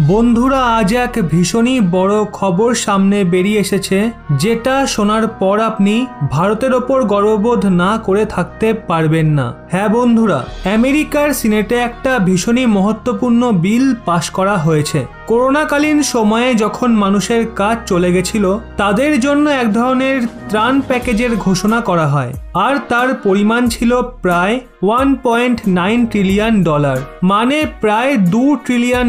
বন্ধুরা, আজ এক ভীষণই বড় খবর সামনে বেরিয়ে এসেছে, যেটা শোনার পর আপনি ভারতের ওপর গর্ববোধ না করে থাকতে পারবেন না। হ্যাঁ বন্ধুরা, আমেরিকার সিনেটে একটা ভীষণই মহত্বপূর্ণ বিল পাশ করা হয়েছে। করোনাকালীন সময়ে যখন মানুষের কাজ চলে গেছিল, তাদের জন্য এক ধরনের ত্রাণ প্যাকেজের ঘোষণা করা হয়, আর তার পরিমাণ ছিল প্রায় $1.9 ট্রিলিয়ন, মানে প্রায় $2 ট্রিলিয়ন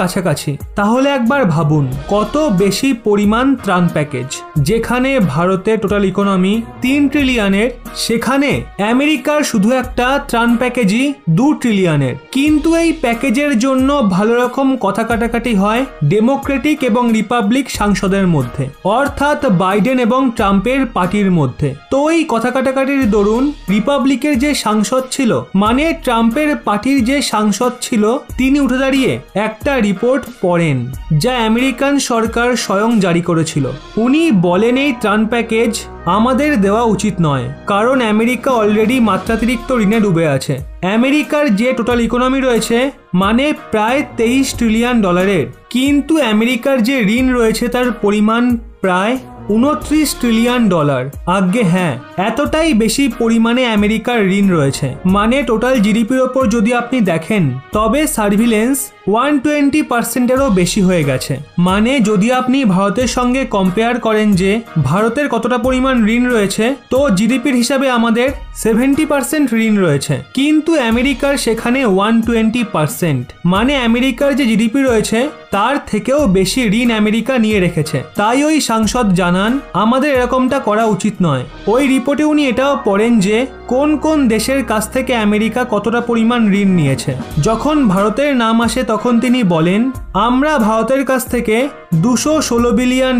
কাছাকাছি। তাহলে একবার ভাবুন কত বেশি পরিমাণ ত্রাণ প্যাকেজ। যেখানে ভারতের টোটাল ইকোনমি 3 ট্রিলিয়নের, সেখানে আমেরিকার শুধু একটা ত্রাণ প্যাকেজই 2 ট্রিলিয়নের। কিন্তু এই প্যাকেজের জন্য ভালো রকম কথা কাটাকাটি হয় ডেমোক্রেটিক এবং রিপাবলিক সাংসদের মধ্যে, অর্থাৎ বাইডেন এবং ট্রাম্পের পার্টির মধ্যে। তো এই কথা কাটাকাটির দরুন রিপাবলিকের যে সাংসদ ছিল, মানে ট্রাম্পের পার্টির যে সাংসদ ছিল, তিনি উঠে দাঁড়িয়ে একটা রিপোর্ট পড়েন যা আমেরিকান সরকার স্বয়ং জারি করেছিল। উনি বলেন এই ত্রাণ প্যাকেজ আমাদের দেওয়া উচিত নয়, কারণ আমেরিকা অলরেডি মাত্রাতিরিক্ত ঋণে ডুবে আছে। আমেরিকার যে টোটাল ইকোনমি রয়েছে, মানে প্রায় $23 ট্রিলিয়ন, কিন্তু আমেরিকার যে ঋণ রয়েছে তার পরিমাণ প্রায় $29 ট্রিলিয়ন। আজ্ঞে হ্যাঁ, এতটাই বেশি পরিমাণে আমেরিকার ঋণ রয়েছে। মানে টোটাল জিডিপির ওপর যদি আপনি দেখেন, তবে সার্ভিলেন্স 120%-এরও বেশি হয়ে গেছে। মানে যদি আপনি ভারতের সঙ্গে কম্পেয়ার করেন যে ভারতের কতটা পরিমাণ ঋণ রয়েছে, তো জিডিপির হিসাবে আমাদের 70% ঋণ রয়েছে, কিন্তু আমেরিকার সেখানে 120%। মানে আমেরিকার যে জিডিপি রয়েছে তার থেকেও বেশি ঋণ আমেরিকা নিয়ে রেখেছে। তাই ওই সাংসদ জানান আমাদের এরকমটা করা উচিত নয়। ওই রিপোর্টে উনি এটাও পড়েন যে কোন কোন দেশের কাছ থেকে আমেরিকা কতটা পরিমাণ ঋণ নিয়েছে। যখন ভারতের নাম আসে তখন তিনি বলেন আমরা ভারতের কাছ থেকে $216 বিলিয়ন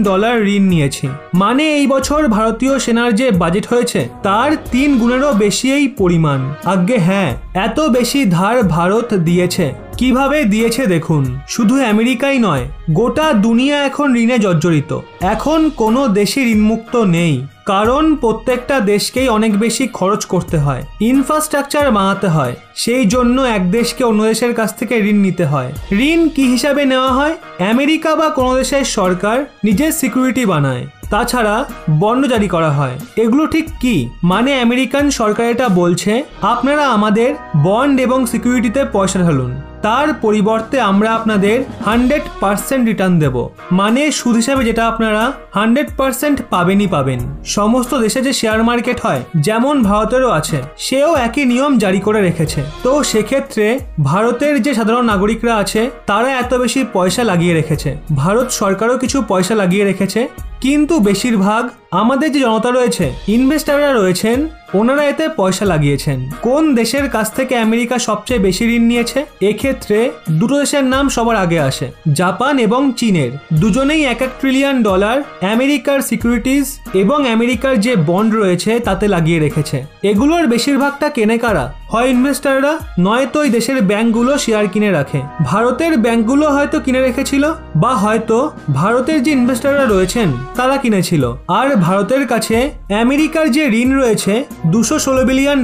ঋণ নিয়েছি। মানে এই বছর ভারতীয় সেনার যে বাজেট হয়েছে তার 3 গুণেরও বেশি এই পরিমাণ। আজ্ঞে হ্যাঁ, এত বেশি ধার ভারত দিয়েছে। কিভাবে দিয়েছে দেখুন। শুধু আমেরিকাই নয়, গোটা দুনিয়া এখন ঋণে জর্জরিত। এখন কোনো দেশই ঋণমুক্ত নেই, কারণ প্রত্যেকটা দেশকেই অনেক বেশি খরচ করতে হয়, ইনফ্রাস্ট্রাকচার বানাতে হয়। সেই জন্য এক দেশকে অন্য দেশের কাছ থেকে ঋণ নিতে হয়। ঋণ কি হিসাবে নেওয়া হয়? আমেরিকা বা কোনো দেশের সরকার নিজের সিকিউরিটি বানায়, তাছাড়া বন্ড জারি করা হয়। এগুলো ঠিক কি? মানে আমেরিকান সরকার এটা বলছে আপনারা আমাদের বন্ড এবং সিকিউরিটিতে পয়সা ঢালুন, তার পরিবর্তে আমরা আপনাদের 100% রিটার্ন দেব। মানে সুদ হিসাবে যেটা আপনারা 100% পাবেনই পাবেন। সমস্ত দেশে যে শেয়ার মার্কেট হয়, যেমন ভারতেরও আছে, সেও একই নিয়ম জারি করে রেখেছে। তো সেক্ষেত্রে ভারতের যে সাধারণ নাগরিকরা আছে তারা এত বেশি পয়সা লাগিয়ে রেখেছে, ভারত সরকারও কিছু পয়সা লাগিয়ে রেখেছে, কিন্তু বেশিরভাগ আমাদের যে জনতা রয়েছে, ইনভেস্টাররা রয়েছেন, ওনারা এতে পয়সা লাগিয়েছেন। কোন দেশের কাছ থেকে আমেরিকা সবচেয়ে বেশি ঋণ নিয়েছে? এক্ষেত্রে দুটো দেশের নাম সবার আগে আসে, জাপান এবং চীনের। দুজনেই $1 ট্রিলিয়ন আমেরিকার সিকিউরিটিজ এবং আমেরিকার যে বন্ড রয়েছে তাতে লাগিয়ে রেখেছে। এগুলোর বেশিরভাগটা কেনে কারা? হয় ইনভেস্টাররা, নয়তো ওই দেশের ব্যাংকগুলো শেয়ার কিনে রাখে। ভারতের ব্যাংকগুলো হয়তো কিনে রেখেছিল, বা হয়তো ভারতের যে ইনভেস্টাররা রয়েছেন তারা কিনেছিল। আর ভারতের কাছে আমেরিকার যে ঋণ রয়েছে $216 বিলিয়ন,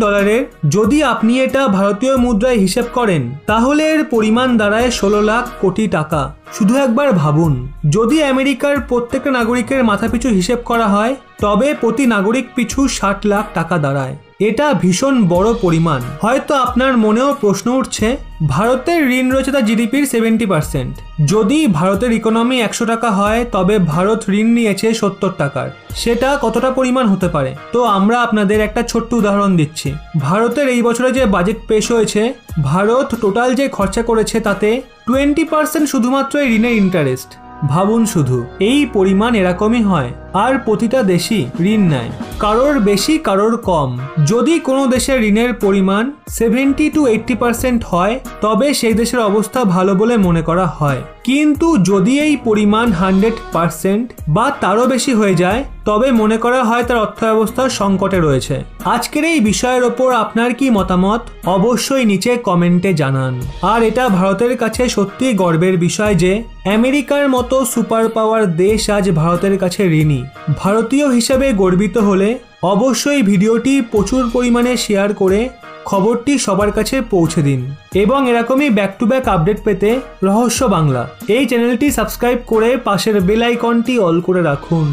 যদি আপনি এটা ভারতীয় মুদ্রায় হিসেব করেন তাহলে এর পরিমাণ দাঁড়ায় 16 লাখ কোটি টাকা। শুধু একবার ভাবুন, যদি আমেরিকার প্রত্যেকটা নাগরিকের মাথাপিছু হিসেব করা হয়, তবে প্রতি নাগরিক পিছু 60 লাখ টাকা দাঁড়ায়। এটা ভীষণ বড় পরিমাণ। হয়তো আপনার মনেও প্রশ্ন উঠছে, ভারতের ঋণ রয়েছে তার জিডিপির 70%। যদি ভারতের ইকোনমি 100 টাকা হয়, তবে ভারত ঋণ নিয়েছে 70 টাকার। সেটা কতটা পরিমাণ হতে পারে? তো আমরা আপনাদের একটা ছোট্ট উদাহরণ দিচ্ছি। ভারতের এই বছরে যে বাজেট পেশ হয়েছে, ভারত টোটাল যে খরচা করেছে তাতে 20% শুধুমাত্র এই ঋণের ইন্টারেস্ট। ভাবুন শুধু, এই পরিমাণ এরকমই হয়। আর প্রতিটা দেশই ঋণ নেয়, কারোর বেশি কারোর কম। যদি কোনো দেশের ঋণের পরিমাণ 70 to 80% হয়, তবে সেই দেশের অবস্থা ভালো বলে মনে করা হয়। কিন্তু যদি এই পরিমাণ 100% বা তারও বেশি হয়ে যায়, তবে মনে করা হয় তার অর্থব্যবস্থা সংকটে রয়েছে। আজকের এই বিষয়ের ওপর আপনার কি মতামত অবশ্যই নিচে কমেন্টে জানান। আর এটা ভারতের কাছে সত্যি গর্বের বিষয় যে আমেরিকার মতো সুপার পাওয়ার দেশ আজ ভারতের কাছে ঋণী। ভারতীয় হিসেবে গর্বিত হলে অবশ্যই ভিডিওটি প্রচুর পরিমাণে শেয়ার করে খবরটি সবার কাছে পৌঁছে দিন এবং এরকমই ব্যাক টু ব্যাক আপডেট পেতে রহস্য বাংলা এই চ্যানেলটি সাবস্ক্রাইব করে পাশের বেল আইকনটি অল করে রাখুন।